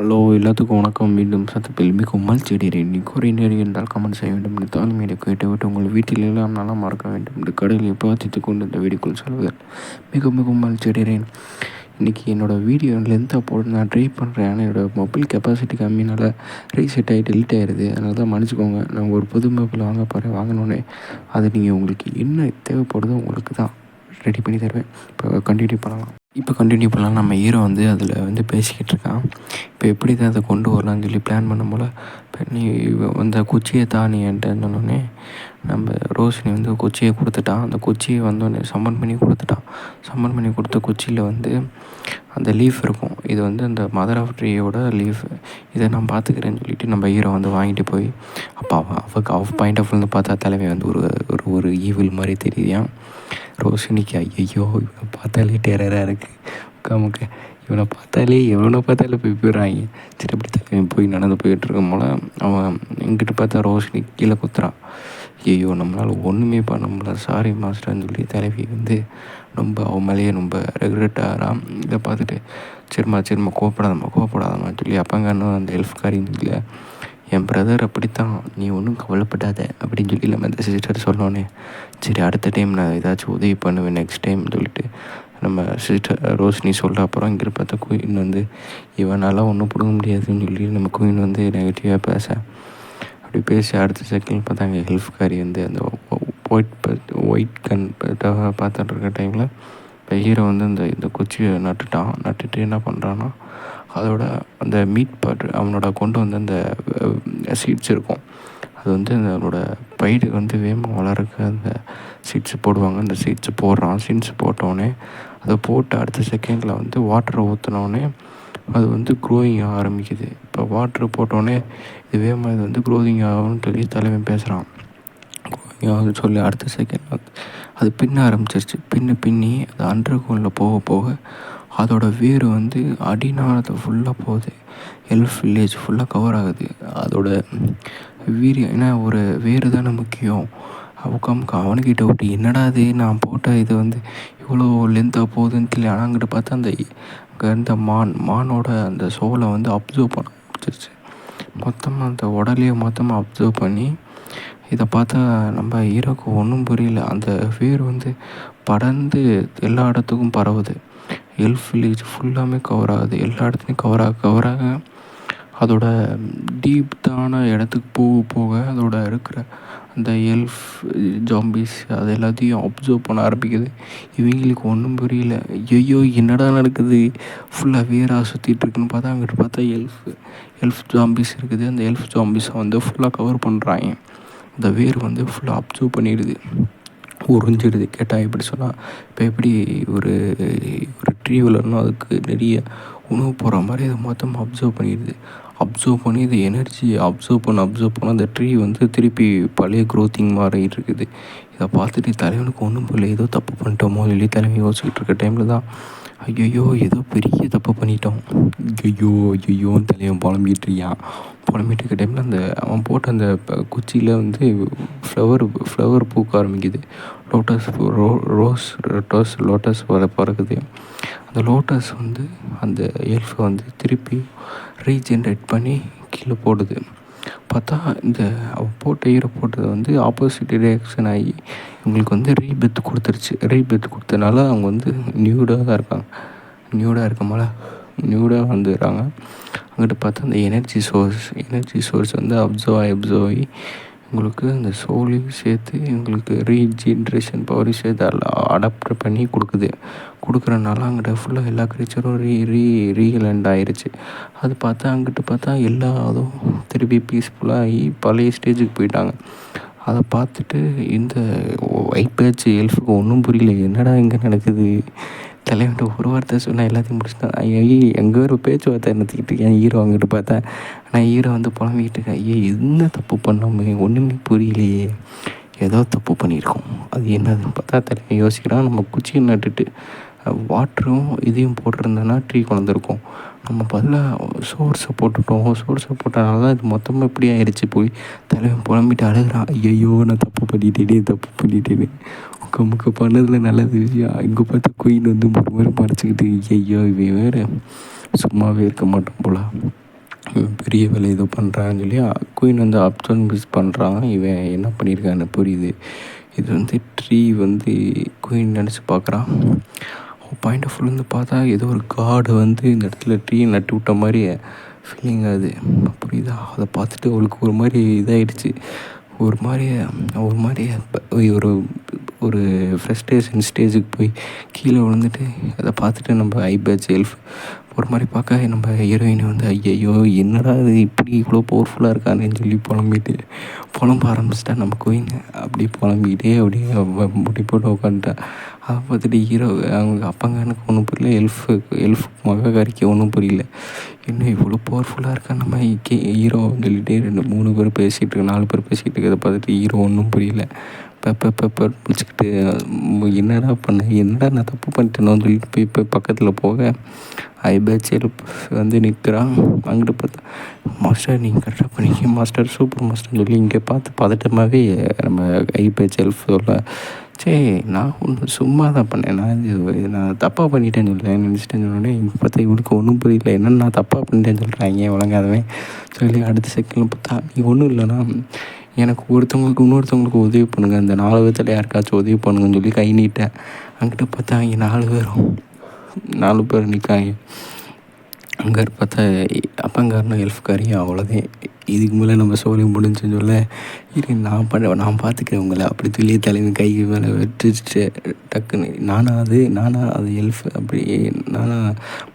Hello எல்லாத்துக்கும் வணக்கம். மீண்டும் சத்தத்தில் மிகவும் மகிழ்ச்சியடைகிறேன். இன்னைக்கு ஒரு நேரம் இருந்தால் கமெண்ட் செய்ய வேண்டும் என்று தாழ்மையை கேட்டுவிட்டு உங்கள் வீட்டில் எல்லாம் நலமாக இருக்க வேண்டும் என்று கடவுளை பிரார்த்தித்துக் கொண்டு இந்த வீடியோக்குள் சொல்வதில் மிகவும் மகிழ்ச்சியடைகிறேன். இன்றைக்கி என்னோடய வீடியோ லென்த்தாக போட நான் ட்ரை பண்ணுறேன். ஆனால் என்னோடய மொபைல் கெப்பாசிட்டி கம்மினால் ரீசெட் ஆகி டெலிட் ஆகிடுது. அதனால தான் மன்னிச்சிக்கோங்க. நான் ஒரு புது மொபைல் வாங்க போகிறேன். வாங்கினோன்னே அது நீங்கள் உங்களுக்கு என்ன தேவைப்படுதோ உங்களுக்கு தான் ரெடி பண்ணி தருவேன். இப்போ கண்டினியூ பண்ணலாம். நம்ம ஹீரோ வந்து அதில் பேசிக்கிட்டு இருக்கான். இப்போ எப்படி தான் அதை கொண்டு வரலான்னு சொல்லி பிளான் பண்ணும் போல் இப்போ நீ அந்த குச்சியை நீ என்கிட்ட இருந்தோடனே நம்ம ரோஷினி வந்து குச்சியை கொடுத்துட்டான். அந்த குச்சியை வந்தோடனே சம்மன் பண்ணி கொடுத்த குச்சியில் வந்து அந்த லீஃப் இருக்கும். இது வந்து அந்த மதர் ஆஃப் ட்ரீயோட லீஃப். இதை நான் பார்த்துக்கிறேன்னு சொல்லிட்டு நம்ம ஹீரோ வந்து வாங்கிட்டு போய் அப்போ அவ பாயிண்ட் ஆஃப் வியூலேருந்து பார்த்தா தலைமை வந்து ஒரு ஈவில் மாதிரி தெரியுதாம். ரோஷினிக்கு ஐயையோ இவனை பார்த்தாலே டெரராக இருக்குது. இவனை பார்த்தாலே போயிடுறாங்க. சரி அப்படி தலைமை போய் நடந்து போயிட்டுருக்கும் போல் அவன் இங்கிட்டு பார்த்தா ரோஷினி கீழே குத்துறான். ஐயோ நம்மளால் ஒன்றுமே பண்ண முடியல, சாரி மாஸ்டர்னு சொல்லி தலைவி வந்து ரொம்ப அவன் மேலேயே ரொம்ப ரெகுலேட் ஆகிறான். இதை பார்த்துட்டு சரிம்மா கோவப்படாதம்மான்னு சொல்லி அப்பங்கன்னு அந்த ஹெல்ப்காரின்னு இல்லை, என் பிரதர் அப்படித்தான், நீ ஒன்றும் கவலைப்படாத அப்படின்னு சொல்லி நம்ம அந்த சிஸ்டர் சொன்னோன்னே சரி அடுத்த டைம் நான் ஏதாச்சும் உதவி பண்ணுவேன் நெக்ஸ்ட் டைம் சொல்லிட்டு நம்ம சிஸ்டர் ரோஷினி சொல்கிற அப்புறம் இங்கே பார்த்தா குயின் வந்து இவனால் ஒன்றும் பிடுங்க முடியாதுன்னு சொல்லி நம்ம குயின் வந்து நெகட்டிவாக அப்படி பேசி அடுத்த செகண்ட் பார்த்தாங்க ஹெல்ப்காரி வந்து அந்த ஒயிட் கன் பார்த்துட்டு இருக்க டைமில் இப்போ ஹீரோ வந்து இந்த குச்சியை நட்டுட்டு என்ன பண்ணுறான்னா அதோட அந்த மீட் பார்ட் அவனோட கொண்டு வந்து அந்த சீட்ஸ் இருக்கும். அது வந்து அதோட பயிர் வந்து வேகமாக வளர்க்க அந்த சீட்ஸ் போடுவாங்க. அந்த சீட்ஸ் போடுறான். சீட்ஸ் போட்டோடனே அதை போட்டு அடுத்த செகண்டில் வந்து வாட்டரை ஊற்றினோடனே அது வந்து க்ரோயிங் ஆக ஆரம்பிக்குது. இப்போ வாட்ரு போட்டோடனே இது வேகமாக இது வந்து க்ரோயிங் ஆகும்னு சொல்லி தலைவன் பேசுகிறான். க்ரோயிங் ஆகுதுன்னு சொல்லி அடுத்த செகண்ட் வந்து அது பின்ன ஆரம்பிச்சிருச்சு. பின்னி அது அண்டர்கிரவுண்டில் போக அதோடய வேர் வந்து அடிநாளத்தை ஃபுல்லாக போகுது. எல்ஃப் வில்லேஜ் ஃபுல்லாக கவர் ஆகுது. அதோட வீரியம் ஏன்னா ஒரு வேர் தானே முக்கியம். அவனுக்கிட்ட விட்டு என்னடா இது நான் போட்ட இது வந்து இவ்வளோ லென்த்தாக போகுதுன்னு தெரியல. ஆனால் அங்கிட்ட பார்த்தா அந்த மானோட அந்த சோலை வந்து அப்சர்வ் பண்ண ஆரம்பிச்சிருச்சு. மொத்தமாக அந்த உடலையே மொத்தமாக அப்சர்வ் பண்ணி இதை பார்த்தா நம்ம ஹீரோக்கு ஒன்றும் புரியல. அந்த வேர் வந்து படர்ந்து எல்லா இடத்துக்கும் பரவுது. எல்ஃப் வில்லேஜ் ஃபுல்லாமே கவர் ஆகுது. எல்லா இடத்துலையும் கவராக அதோட டீப்தான இடத்துக்கு போக அதோட இருக்கிற அந்த எல்ஃப் ஜாம்பிஸ் அது எல்லாத்தையும் அப்சர்வ் பண்ண ஆரம்பிக்குது. இவங்களுக்கு ஒன்றும் புரியல. ஐயோ என்னடா நடக்குது, ஃபுல்லாக வேராக சுற்றிட்டுருக்குன்னு பார்த்தா அங்கிட்டு பார்த்தா எல்ஃப் ஜாம்பிஸ் இருக்குது. அந்த எல்ஃப் ஜாம்பிஸை வந்து ஃபுல்லாக கவர் பண்ணுறாங்க. அந்த வேர் வந்து ஃபுல்லாக அப்சர்வ் பண்ணிடுது, உறிஞ்சிடுது. கேட்டால் எப்படி சொன்னால் இப்போ எப்படி ஒரு ட்ரீ வளரணும் அதுக்கு நிறைய உணவு போகிற மாதிரி அதை மொத்தமாக அப்சர்வ் பண்ணி இது எனர்ஜி அப்சர்வ் பண்ண அந்த ட்ரீ வந்து திருப்பி பழைய க்ரோத்திங் மாறிட்டு இருக்குது. இதை பார்த்துட்டு தலைவனுக்கு ஒன்றும் புரியல, ஏதோ தப்பு பண்ணிட்டோமோ சொல்லி தலைவன் யோசிச்சுட்டு இருக்க டைமில் தான் ஐயோ ஏதோ பெரிய தப்பு பண்ணிட்டோம் ஐயோன்னு தலைவன் புலம்பிட்டு இருக்க டைமில் அந்த அவன் போட்ட அந்த குச்சியில் வந்து ஃப்ளவர் பூக்க ஆரம்பிக்குது. லோட்டஸ் பறக்குது. அந்த லோட்டஸ் வந்து அந்த எல்ஃபை வந்து திருப்பி ரீஜென்ரேட் பண்ணி கீழே போடுது. பார்த்தா இந்த ஹீரோ போட்டது வந்து ஆப்போசிட் ரியாக்ஷன் ஆகி இவங்களுக்கு வந்து ரீபெத் கொடுத்ததுனால அவங்க வந்து நியூடாக வந்துடுறாங்க. அங்கிட்டு பார்த்தா அந்த எனர்ஜி சோர்ஸ் வந்து அப்சர்வ் ஆகி உங்களுக்கு அந்த சோலையும் சேர்த்து இவங்களுக்கு ரீஜென்ரேஷன் பவரையும் சேர்த்து அடாப்ட் பண்ணி கொடுக்குறனால அங்கிட்ட ஃபுல்லாக எல்லா கிரீச்சரும் ரீலேண்ட் ஆயிடுச்சு. அது அங்கிட்டு பார்த்தா எல்லா அதுவும் திருப்பி பீஸ்ஃபுல்லாகி பழைய ஸ்டேஜுக்கு போயிட்டாங்க. அதை பார்த்துட்டு இந்த ஒயிட் பேட்ச் எல்ஃபுக்கு ஒன்றும் புரியல, என்னடா இங்கே நடக்குது. தலைவன்ட்ட ஒரு வார்த்தை சொன்னால் எல்லாத்தையும் முடிச்சுட்டான். எங்கே ஒரு பேச்சுவார்த்தை நடத்திக்கிட்டு இருக்கேன் ஹீரோ அங்கிட்டு பார்த்தேன். ஆனால் ஹீரோ வந்து புலம்பிக்கிட்டு இருக்கேன், என்ன தப்பு பண்ணாமல் ஒன்றுமே புரியலையே, ஏதோ தப்பு பண்ணியிருக்கோம், அது என்னதுன்னு பார்த்தா தலைவன் யோசிக்கிறான். நம்ம குச்சியை நட்டுட்டு வாட்டரும் இதையும் போட்டிருந்தோன்னா ட்ரீ கொண்டிருக்கும். நம்ம பதிலாக சோர்ஸை போட்டனால தான் இது மொத்தமாக இப்படி ஆயிடுச்சு. போய் தலைவன் புலம்பிட்டு அழுகிறான், ஐயோ நான் தப்பு பண்ணிட்டேனே முக்க பண்ணதில் நல்லது விஷயம். இங்கே பார்த்து குயின் வந்து ஒரு மாதிரி மறைச்சிக்கிட்டு ஐயோ இவன் வேறு சும்மாவே இருக்க மாட்டான் போல. இவன் பெரிய வேலை ஏதோ பண்ணுறான்னு சொல்லி குயின் வந்து அப்சர்வ் பண்ணுறான். இவன் என்ன பண்ணியிருக்கான்னு புரியுது. இது வந்து ட்ரீ வந்து குயின் நினச்சி பார்க்குறான். பாயிண்ட் ஆஃப் வியூலேருந்து பார்த்தா ஏதோ ஒரு காடு வந்து இந்த இடத்துல ட்ரீ நட்டு விட்ட மாதிரி ஃபீலிங் ஆகுது. புரியுதா? அதை பார்த்துட்டு அவளுக்கு ஒரு மாதிரி இதாகிடுச்சு. ஒரு மாதிரி ஒரு ஒரு ஃப்ரஸ்ட்ரேஷன் ஸ்டேஜுக்கு போய் கீழே விழுந்துட்டு அதை பார்த்துட்டு நம்ம ஐபேட்ச் எல்ஃப் ஒரு மாதிரி பார்க்க நம்ம ஹீரோயினை வந்து ஐயையோ என்னடா இது இப்படி இவ்வளோ பவர்ஃபுல்லாக இருக்கானேன்னு சொல்லி புலம்ப ஆரம்பிச்சிட்டா நம்ம குயின். அப்படியே புலம்பிக்கிட்டே அப்படியே முடி போட்டு உட்காந்துட்டா. அதை பார்த்துட்டு ஹீரோ அவங்க அப்பங்கானுக்கு ஒன்றும் புரியல, எல்ஃப் மகாகாரிக்கு ஒன்றும் புரியல. இன்னும் இவ்வளோ பவர்ஃபுல்லாக இருக்கா நம்ம ஹீரோன்னு சொல்லிட்டு 2-3 பேர் பேசிகிட்டு 4 பேர் பேசிகிட்டு இருக்கிறத பார்த்துட்டு ஹீரோ ஒன்றும் புரியல. பெப்பர் பிடிச்சிக்கிட்டு என்னடா நான் தப்பு பண்ணிட்டேனோன்னு சொல்லிட்டு போய் பக்கத்தில் போக ஐபேட்ச் எல்ஃப் வந்து நிற்கிறான். அங்கிட்டு பார்த்தா மாஸ்டர் நீங்கள் கரெக்டாக பண்ணிக்க மாஸ்டர், சூப்பர் மாஸ்டர்னு சொல்லி இங்கே பார்த்து பதட்டமாகவே நம்ம ஐபேட்ச் எல்ஃப் சொல்ல, சரி நான் ஒன்று சும்மா தான் பண்ணேன், நான் தப்பாக பண்ணிட்டேன்னு சொல்கிறேன் நினச்சிட்டேன்னு சொன்னோடனே இங்கே பார்த்தா இவனுக்கு ஒன்றும் புரியல, என்னென்னு நான் தப்பாக பண்ணிட்டேன்னு சொல்கிறாங்க வழங்காதவன் சொல்லி அடுத்த செகண்டில் பார்த்தா நீ ஒன்றும் இல்லைனா எனக்கு இன்னொருத்தவங்களுக்கு உதவி பண்ணுங்கள், அந்த 4 பேர்த்தில் யாருக்காச்சும் உதவி பண்ணுங்கன்னு சொல்லி கை நீட்டேன். அங்கிட்ட பார்த்தா இங்கே 4 பேர் நிற்காங்க. அங்கே பார்த்தா அப்பங்காரனும் எல்ஃப்காரியும் அவ்வளோதான். இதுக்கு மேலே நம்ம சோழி முடிஞ்சுன்னு சொல்ல நான் பார்த்துக்கிறேன் உங்களை அப்படி சொல்லி தலைவன் கை மேலே வச்சுட்டு டக்குன்னு நானா அது எல்ஃப் அப்படி நானா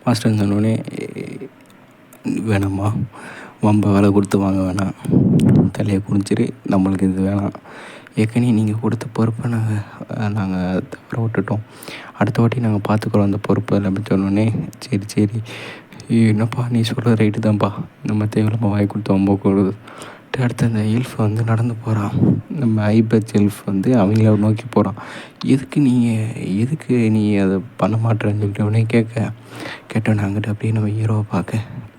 மாஸ்டர்னு சொன்னோடனே வேணாம்மா வம்ப வேலை கொடுத்து வாங்க வேணாம், தலையை குடிச்சிரு, நம்மளுக்கு இது வேணாம், ஏற்கனவே நீங்கள் கொடுத்த பொறுப்பை நாங்கள் தவற விட்டுட்டோம், அடுத்த வாட்டி நாங்கள் பார்த்துக்குறோம் அந்த பொறுப்பை அப்படின்னு சொன்னோடனே சரி என்னப்பா நீ சொல்கிற ரைட்டு தான்ப்பா, நம்ம தேவையில்லாமல் வாய் கொடுத்து வம்ப கொடுது. அடுத்து அந்த எல்ஃப் வந்து நடந்து போகிறான். நம்ம ஐபேட்ச் எல்ஃப் வந்து அவங்கள நோக்கி போகிறான். எதுக்கு நீ அதை பண்ண மாட்டேன்னு சொல்லிட்டு உடனே கேட்டோன்னே அங்கிட்ட அப்படியே நம்ம ஹீரோவை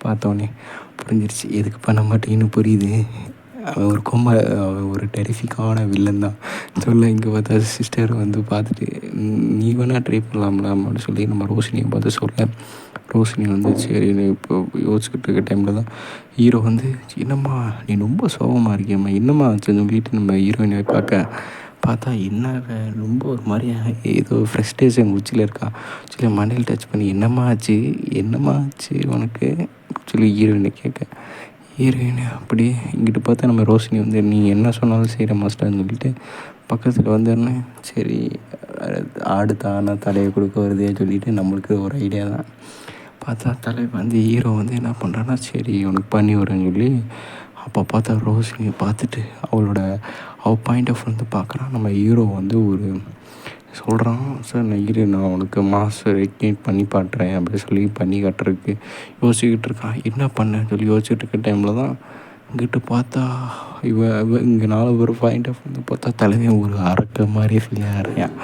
பார்த்தோன்னே புரிஞ்சிருச்சு எதுக்கு பண்ண மாட்டேன்னு புரியுது. அவன் ஒரு டெரிஃபிக்கான வில்லன் தான் சொல்ல. இங்கே பார்த்தா சிஸ்டர் வந்து பார்த்துட்டு நீ வேணால் ட்ரை பண்ணலாம்ல அப்படின்னு சொல்லி நம்ம ரோஷினியை பார்த்து சொல்ல. ரோஷினி வந்து சரின்னு இப்போ யோசிச்சுக்கிட்டு இருக்க டைமில் தான் ஹீரோ வந்து என்னம்மா நீ ரொம்ப சோகமாக இருக்கியம்மா என்னம்மா ஆச்சுன்னு சொல்லிட்டு நம்ம ஹீரோயினை பார்த்தா என்ன ரொம்ப ஒரு மாதிரி ஏதோ ஃப்ரஸ்ட்ரேஷன் உச்சியில் இருக்கா சொல்லி மண்டையில் டச் பண்ணி என்னம்மா ஆச்சு உனக்கு சொல்லி ஹீரோயினை ஹீரோயினை அப்படியே இங்கிட்டு பார்த்தா நம்ம ரோஷினி வந்து நீ என்ன சொன்னாலும் செய்கிற மாஸ்டர்னு சொல்லிட்டு பக்கத்தில் வந்தோடனே சரி அடுத்த ஆனால் தலையை கொடுக்க வருதேன்னு சொல்லிட்டு நம்மளுக்கு ஒரு ஐடியா தான். பார்த்தா தலைவர் வந்து ஹீரோ வந்து என்ன பண்ணுறான்னா சரி உனக்கு பண்ணி வரேன்னு சொல்லி அப்போ பார்த்தா ரோஷினியை பார்த்துட்டு அவள் பாயிண்ட் ஆஃப் வந்து பார்க்குறான். நம்ம ஹீரோ வந்து ஒரு சொல்கிறான், சார் நான் உனக்கு மாஸ்டர் ரெக்னேட் பண்ணி பாட்டுறேன் அப்படின்னு சொல்லி பண்ணி காட்டுறதுக்கு யோசிச்சுக்கிட்டு இருக்கான். என்ன பண்ணேன்னு சொல்லி யோசிச்சுட்டு இருக்க டைமில் தான் இங்கிட்டு பார்த்தா இங்கே 4 பேர் பாயிண்ட் ஆஃப் வந்து பார்த்தா தலைவன் ஒரு அரக்க மாதிரியே ஃபீல் ஆகிறான்.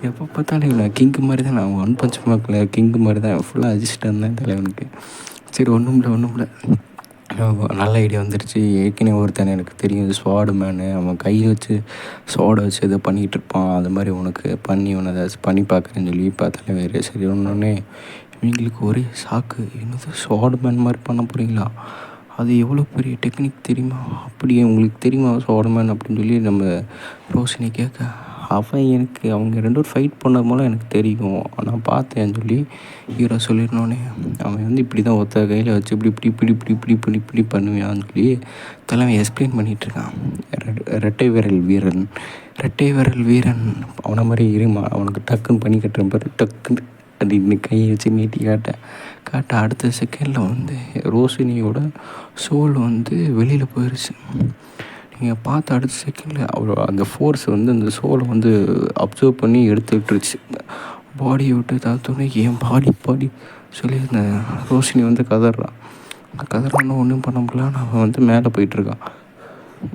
எப்போ பார்த்தாலும் இவன் கிங்கு மாதிரி தான், நான் 1 பஞ்ச் மேனில் கிங்கு மாதிரி தான் ஃபுல்லாக அஜிஸ்ட் இருந்தேன் தலைவனுக்கு. சரி ஒன்றும் இல்லை நல்ல ஐடியா வந்துடுச்சு. ஏற்கனவே ஒருத்தன் எனக்கு தெரியும் ஸ்வாடு மேனு, அவன் கையை வச்சு ஸ்வாடை வச்சு எதோ பண்ணிகிட்டு இருப்பான், அது மாதிரி உனக்கு உன்னை ஏதாச்சும் பண்ணி பார்க்குறேன்னு சொல்லி பார்த்தாலே வேறு சரி ஒன்னொன்னே இவங்களுக்கு ஒரே ஷாக்கு. என்னது ஸ்வாடு மேன் மாதிரி பண்ண போகிறீங்களா, அது எவ்வளோ பெரிய டெக்னிக் தெரியுமா, அப்படியே உங்களுக்கு தெரியுமா ஸ்வாடு மேன் அப்படின்னு சொல்லி நம்ம ரோஷினி அவன் எனக்கு அவங்க 2 பேரும் ஃபைட் பண்ண போல எனக்கு தெரியும், நான் பார்த்தேன்னு சொல்லி ஹீரோ சொல்லிடனோடனே அவன் வந்து இப்படி தான் ஒருத்த கையில் வச்சு இப்படி பண்ணுவான்னு சொல்லி தலைவன் எக்ஸ்பிளைன் பண்ணிகிட்ருக்கான். ரெட்டை விரல் வீரன் அவனை மாதிரி இருமா அவனுக்கு டக்குன்னு பண்ணி கட்டுறேன் பாரு, டக்குன்னு அப்படின்னு கையை வச்சு நீட்டி காட்ட அடுத்த செகண்டில் வந்து ரோஷினியோட சோல் வந்து வெளியில் போயிடுச்சு. நீங்கள் பார்த்த அடுத்த செகண்டில் அவ்வளோ அந்த ஃபோர்ஸ் வந்து அந்த சோலை வந்து அப்சர்வ் பண்ணி எடுத்துக்கிட்டுருச்சு. பாடியை விட்டு தாத்தோன்னே என் பாடி சொல்லி அந்த ரோஷினி வந்து கதறான்னு ஒன்றும் பண்ண முடியல. அவன் வந்து மேலே போயிட்டுருக்கான்.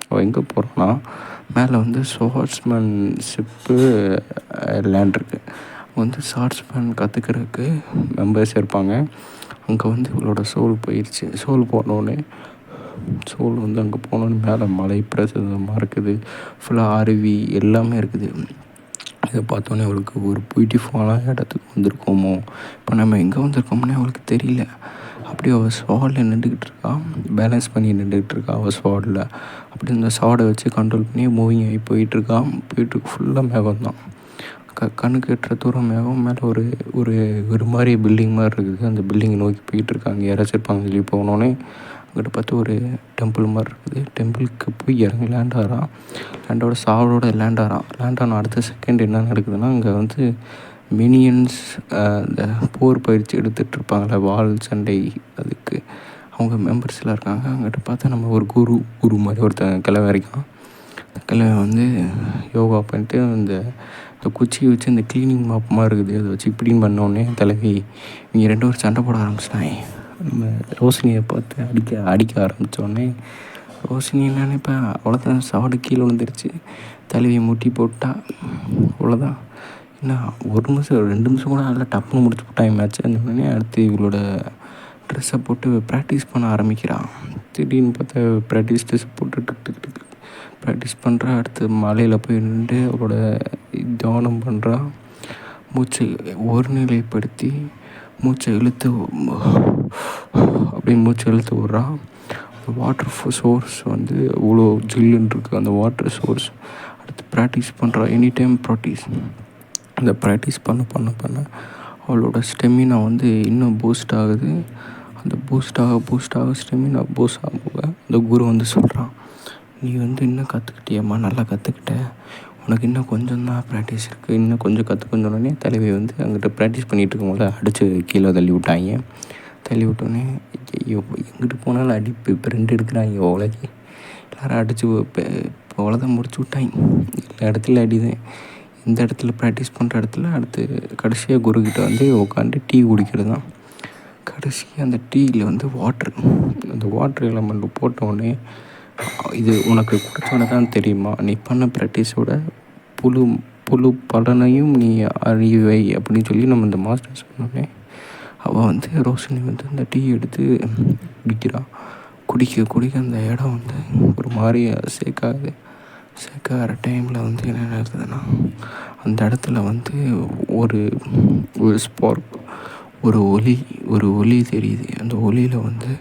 அவன் எங்கே போகிறான்னா மேலே வந்து ஸ்வாட்ஸ்மேன் ஷிப்பு லேண்ட் இருக்குது. வந்து ஷார்ட்ஸ்மேன் கற்றுக்கிறதுக்கு மெம்பர்ஸ் இருப்பாங்க. அங்கே வந்து இவளோட சோல் போயிடுச்சு. சோல் வந்து அங்கே போனோன்னு மேலே மலை பிரதேசமாக இருக்குது, ஃபுல்லாக அருவி எல்லாமே இருக்குது. இதை பார்த்தோன்னே அவளுக்கு ஒரு பியூட்டிஃபுல்லான இடத்துக்கு வந்திருக்கோமோ, இப்போ நம்ம எங்கே வந்திருக்கோம்னே அவளுக்கு தெரியல. அப்படியே அவள் ஸ்வாடில் நின்றுக்கிட்டு இருக்கா, பேலன்ஸ் பண்ணி நின்றுக்கிட்டு இருக்கா அவள் ஸ்வாடில். அப்படி இந்த ஸ்வாடை வச்சு கண்ட்ரோல் பண்ணி மூவிங் ஆகி போயிட்டுருக்கா. போயிட்டுருக்கு, ஃபுல்லாக மேகம் தான். கண்ணுக்கு எட்டுற தூரம் மேகம். மேலே ஒரு ஒரு ஒரு மாதிரி பில்டிங் மாதிரி இருக்குது. அந்த பில்டிங்கை நோக்கி போயிட்டுருக்காங்க. யாராச்சும் இருப்பாங்கன்னு சொல்லி போனோடனே அங்கிட்ட பார்த்து ஒரு டெம்பிள் மாதிரி இருக்குது. டெம்பிளுக்கு போய் இறங்கி லேண்ட் ஆகிறான். லேண்டோட சாவோட லேண்ட் ஆகிறான். லேண்ட் ஆன அடுத்த செகண்ட் என்ன நடக்குதுன்னா, அங்கே வந்து மினியன்ஸ், இந்த போர் பயிற்சி எடுத்துகிட்ருப்பாங்களே வாள் சண்டை, அதுக்கு அவங்க மெம்பர்ஸ்லாம் இருக்காங்க. அங்கிட்ட பார்த்தா நம்ம ஒரு குரு மாதிரி ஒருத்தன் கிழவன் இருக்கான். அந்த கிழவன் வந்து யோகா பண்ணிட்டு இந்த குச்சியை வச்சு இந்த க்ளீனிங் மாப் மாதிரி இருக்குது, அதை வச்சு இப்படின்னு பண்ணோடனே தலைவி இவங்க 2 பேரும் சண்டை போட ஆரம்பிச்சிட்டாங்க. நம்ம ரோஷினியை பார்த்து அடிக்க ஆரம்பித்தோடனே ரோஷினி நினைப்பேன் அவ்வளோதான், சாடு கீழே விழுந்துருச்சு. தலைவியை முட்டி போட்டா அவ்வளோதான். என்ன 1 நிமிஷம் 2 நிமிஷம் கூட நல்லா டப்புன்னு முடிச்சு போட்டாங்க மேட்ச். அந்த உடனே அடுத்து இவளோட ட்ரெஸ்ஸை போட்டு ப்ராக்டிஸ் பண்ண ஆரம்பிக்கிறான். திடீர்னு பார்த்தா ப்ராக்டிஸ் ட்ரெஸ்ஸை போட்டு ப்ராக்டிஸ் பண்ணுறா. அடுத்து மலையில் போய் நின்று அவளோட தியானம் பண்ணுறா. மூச்சை ஒருநிலைப்படுத்தி மூச்சை இழுத்து அப்படியே மூச்சை இழுத்து விட்றா. வாட்டர் சோர்ஸ் வந்து இவ்வளோ ஜில்லுன்னு இருக்குது அந்த வாட்டர் சோர்ஸ். அடுத்து ப்ராக்டிஸ் பண்ணுறா. Any time practice. அந்த ப்ராக்டிஸ் பண்ண அவளோட ஸ்டெமினா வந்து இன்னும் பூஸ்ட் ஆகுது. அந்த பூஸ்ட் ஆக ஸ்டெமினா பூஸ்ட் ஆக அந்த குரு வந்து சொல்கிறான், நீ வந்து இன்னும் கற்றுக்கிட்டியம்மா, நல்லா கற்றுக்கிட்ட, உனக்கு இன்னும் கொஞ்சம் தான் ப்ராக்டிஸ் இருக்குது, இன்னும் கொஞ்சம் கற்றுக்கொண்டு சொன்னோடனே தலைவி வந்து அங்கிட்ட ப்ராக்டிஸ் பண்ணிகிட்டு இருக்கவங்கள அடித்து கீழே தள்ளி விட்டாங்க. தள்ளி விட்டோடனே ஐயோ எங்கிட்டு போனாலும் அடிப்பு 2 எடுக்கிறாங்க உலகி. எல்லோரும் அடித்து அவ்வளோதான் முடிச்சு விட்டாங்க. எல்லா இடத்துலையும் அடிதான். இந்த இடத்துல ப்ராக்டிஸ் பண்ணுற இடத்துல அடுத்து கடைசியாக குருக்கிட்ட வந்து உட்காந்து டீ குடிக்கிறது தான். கடைசியாக அந்த டீயில் வந்து அந்த வாட்டர் எலமெண்ட் போட்டோடனே, இது உனக்கு குடிச்சோன்னே தான் தெரியுமா, நீ பண்ண ப்ராக்டிஸோட புழு பலனையும் நீ அறிவை அப்படின்னு சொல்லி நம்ம இந்த மாஸ்டர் சொன்னோடனே, அவள் வந்து ரோஷினி வந்து அந்த டீ எடுத்து குடிக்கிறான். குடிக்க அந்த இடம் வந்து ஒரு மாதிரி சேக்காகிற டைமில் வந்து என்ன நடக்குதுன்னா, அந்த இடத்துல வந்து ஒரு ஸ்பார்க், ஒரு ஒளி தெரியுது. அந்த ஒளியில் வந்து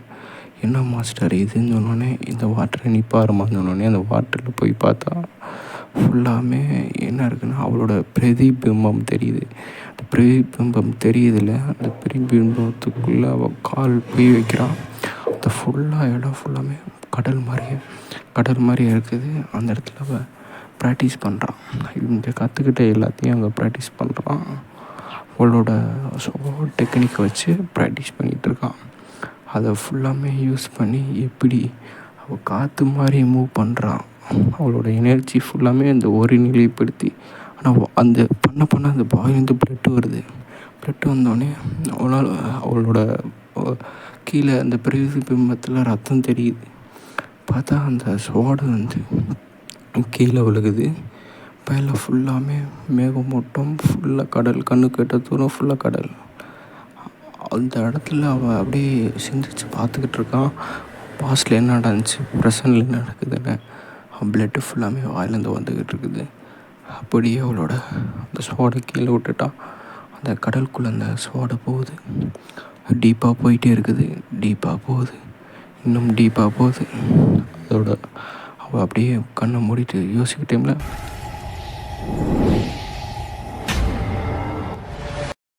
என்ன மாஸ்டர் இதுன்னு சொன்னோடனே, இந்த வாட்டரை நீ பாருமான்னு சொன்னோடனே அந்த வாட்டரில் போய் பார்த்தா ஃபுல்லாமே என்ன இருக்குன்னா அவளோட பிரதிபிம்பம் தெரியுது. அந்த பிரதிபிம்பம் தெரியுதுல, அந்த பிரதிபிம்பத்துக்குள்ளே அவள் கால் போய் வைக்கிறான். அந்த இடம் ஃபுல்லாமே கடல் மாதிரியே இருக்குது. அந்த இடத்துல அவள் ப்ராக்டிஸ் பண்ணுறான். இங்கே கற்றுக்கிட்ட எல்லாத்தையும் அங்கே ப்ராக்டிஸ் பண்ணுறான். அவளோட டெக்னிக்கை வச்சு ப்ராக்டிஸ் பண்ணிகிட்ருக்கான். அதை ஃபுல்லாமே யூஸ் பண்ணி எப்படி அவள் காற்று மாதிரி மூவ் பண்ணுறான். அவளோட எனர்ஜி ஃபுல்லாமே அந்த ஒருநிலைப்படுத்தி, ஆனால் அந்த பண்ண அந்த பாயிலேருந்து பிளட்டு வருது. பிளட்டு வந்தோடனே அவளோட கீழே அந்த பிரதிபிம்பத்தில் ரத்தம் தெரியுது. பார்த்தா அந்த ஸ்வாடு வந்து கீழே விழுகுது. மேலே ஃபுல்லாமே மேகமூட்டம், ஃபுல்லாக கடல், கண்ணுக்கு எட்ட தூரம் ஃபுல்லாக கடல். அந்த இடத்துல அவன் அப்படியே சிந்திச்சு பார்த்துக்கிட்டு இருக்கான். பாஸ்டில் என்ன நடந்துச்சு, ப்ரெசண்டில் என்ன நடக்குதுன்னு. அவன் பிளட்டு ஃபுல்லாமே வாயிலேருந்து வந்துக்கிட்டு இருக்குது. அப்படியே அவளோட அந்த ஸ்வாடை கீழே விட்டுட்டான். அந்த கடலுக்குள்ளே அந்த ஸ்வாடை போகுது, டீப்பாக போயிட்டே இருக்குது. இன்னும் டீப்பாக போகுது. அவள் அப்படியே கண்ணை மூடிட்டு யோசிக்க டைமில்